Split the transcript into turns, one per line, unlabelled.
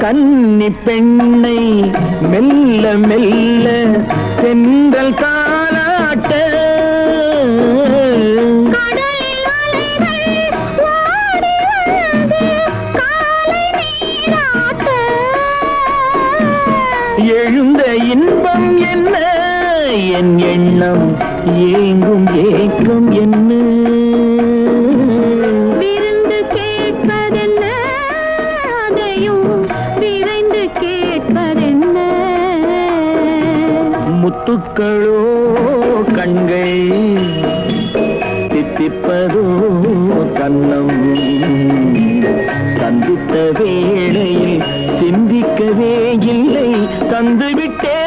கன்னி பெண்ணை மெல்ல மெல்ல தென்றல் காலாட்ட எழுந்த இன்பம் என்ன என் எண்ணம் ஏங்கும் ஏக்கம் என்ன
விருந்து கேட்பதென்ன அதையும் விரைந்து கேட்பதென்ன
முத்துக்களோ கண்கள் தித்திப்பதோ கண்ணம் சந்தித்த வேளையில் சிந்திக்கவே இல்லை தந்துவிட்டே